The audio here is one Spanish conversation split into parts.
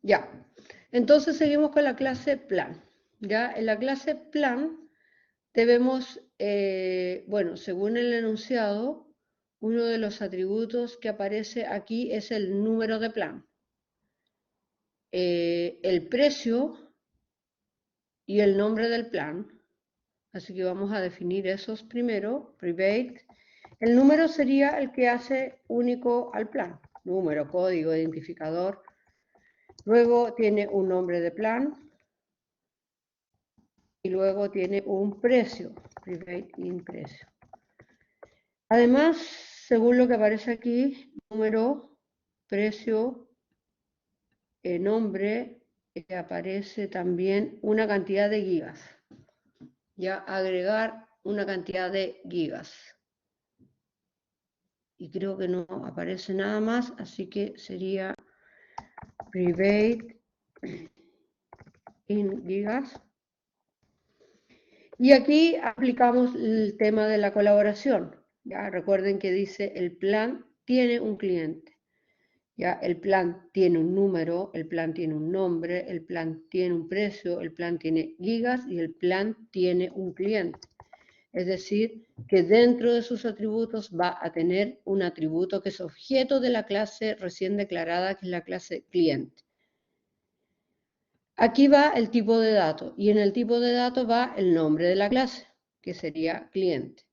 Ya, entonces seguimos con la clase plan. Ya, en la clase plan debemos, bueno, según el enunciado, uno de los atributos que aparece aquí es el número de plan, el precio y el nombre del plan. Así que vamos a definir esos primero, private. El número sería el que hace único al plan, número, código, identificador. Luego tiene un nombre de plan y luego tiene un precio, private in precio. Además, según lo que aparece aquí, número, precio, nombre, aparece también una cantidad de gigas. Ya agregar una cantidad de gigas. Y creo que no aparece nada más, así que sería private in gigas. Y aquí aplicamos el tema de la colaboración. Ya recuerden que dice el plan tiene un cliente. Ya el plan tiene un número, el plan tiene un nombre, el plan tiene un precio, el plan tiene gigas y el plan tiene un cliente. Es decir, que dentro de sus atributos va a tener un atributo que es objeto de la clase recién declarada, que es la clase cliente. Aquí va el tipo de dato y en el tipo de dato va el nombre de la clase, que sería cliente.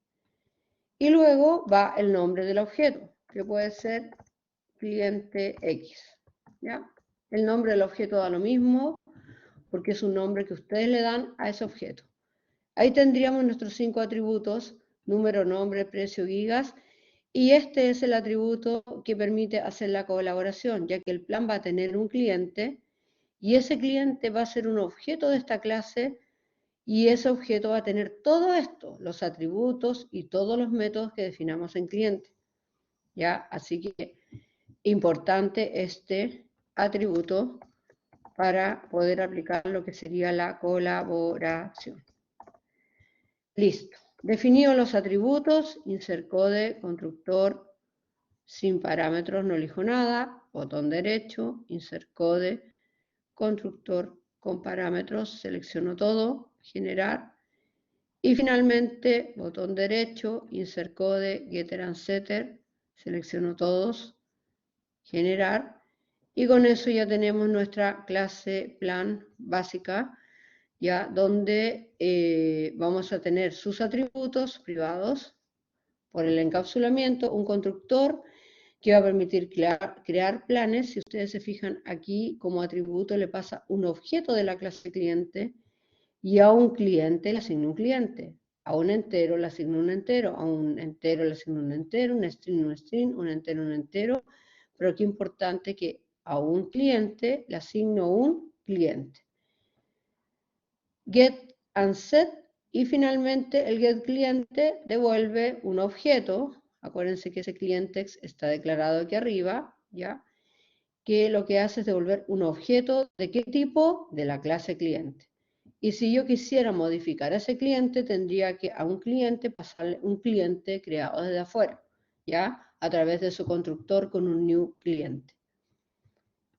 Y luego va el nombre del objeto, que puede ser cliente X. ¿Ya? El nombre del objeto da lo mismo, porque es un nombre que ustedes le dan a ese objeto. Ahí tendríamos nuestros 5 atributos, número, nombre, precio, gigas, y este es el atributo que permite hacer la colaboración, ya que el plan va a tener un cliente, y ese cliente va a ser un objeto de esta clase, y ese objeto va a tener todo esto, los atributos y todos los métodos que definamos en cliente. ¿Ya? Así que importante este atributo para poder aplicar lo que sería la colaboración. Listo. Definidos los atributos, insert code, constructor, sin parámetros, no elijo nada, botón derecho, insert code, constructor con parámetros, selecciono todo, generar, y finalmente, botón derecho, insert code, getter and setter, selecciono todos, generar, y con eso ya tenemos nuestra clase plan básica, ya donde vamos a tener sus atributos privados por el encapsulamiento, un constructor que va a permitir crear planes. Si ustedes se fijan aquí, como atributo le pasa un objeto de la clase cliente y a un cliente le asigna un cliente. A un entero le asigna un entero, a un entero le asigna un entero, un string, un entero, pero qué importante que a un cliente le asigno un cliente. Get and set, y finalmente el get cliente devuelve un objeto. Acuérdense que ese cliente está declarado aquí arriba, ¿ya? Que lo que hace es devolver un objeto, ¿de qué tipo? De la clase cliente. Y si yo quisiera modificar a ese cliente, tendría que a un cliente pasarle un cliente creado desde afuera, ¿ya? A través de su constructor con un new cliente.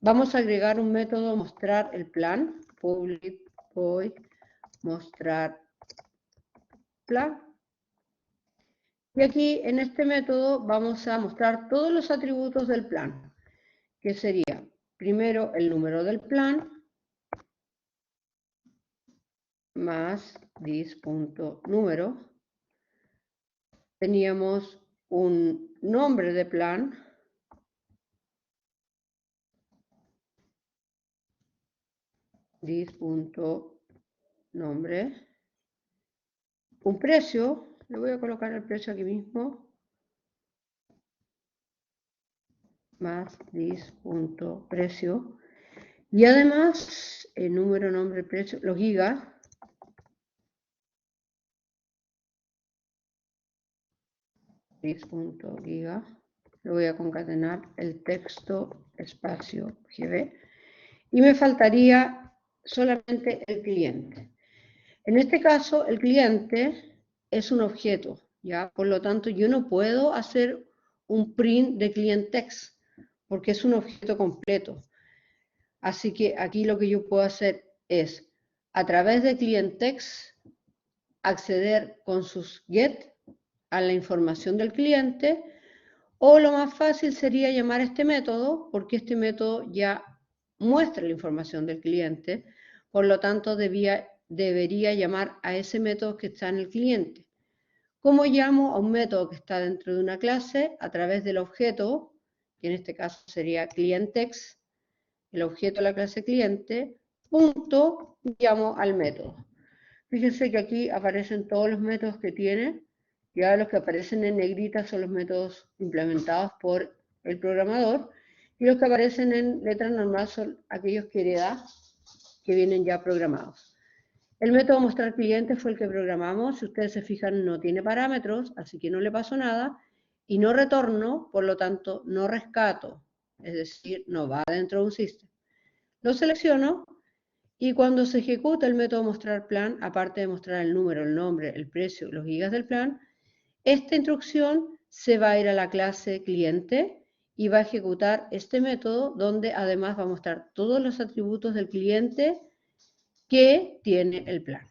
Vamos a agregar un método mostrar el plan, public void mostrar plan. Y aquí en este método vamos a mostrar todos los atributos del plan, que sería primero el número del plan, más this.número. Teníamos un nombre de plan, this.nombre. Un precio, le voy a colocar el precio aquí mismo, más this.precio. Y además, el número, nombre, precio, los gigas. This.giga. Lo voy a concatenar el texto espacio GB. Y me faltaría solamente el cliente. En este caso, el cliente es un objeto, ¿ya? Por lo tanto, yo no puedo hacer un print de client text, porque es un objeto completo. Así que aquí lo que yo puedo hacer es, a través de ClientText, acceder con sus GET a la información del cliente, o lo más fácil sería llamar a este método, porque este método ya muestra la información del cliente, por lo tanto debería llamar a ese método que está en el cliente. ¿Cómo llamo a un método que está dentro de una clase? A través del objeto, que en este caso sería ClientText, el objeto de la clase cliente, punto, llamo al método. Fíjense que aquí aparecen todos los métodos que tiene, ya los que aparecen en negrita son los métodos implementados por el programador, y los que aparecen en letra normal son aquellos que hereda, que vienen ya programados. El método mostrar cliente fue el que programamos, si ustedes se fijan no tiene parámetros, así que no le pasó nada, y no retorno, por lo tanto no rescato, es decir, no va dentro de un system. Lo selecciono y cuando se ejecuta el método mostrar plan, aparte de mostrar el número, el nombre, el precio, los gigas del plan, esta instrucción se va a ir a la clase cliente y va a ejecutar este método donde además va a mostrar todos los atributos del cliente que tiene el plan.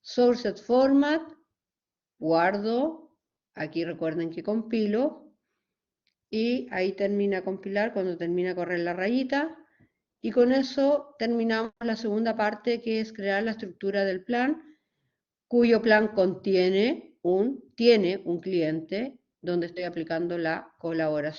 Source format, guardo, aquí recuerden que compilo y ahí termina compilar cuando termina a correr la rayita. Y con eso terminamos la segunda parte, que es crear la estructura del plan, cuyo plan tiene un cliente donde estoy aplicando la colaboración.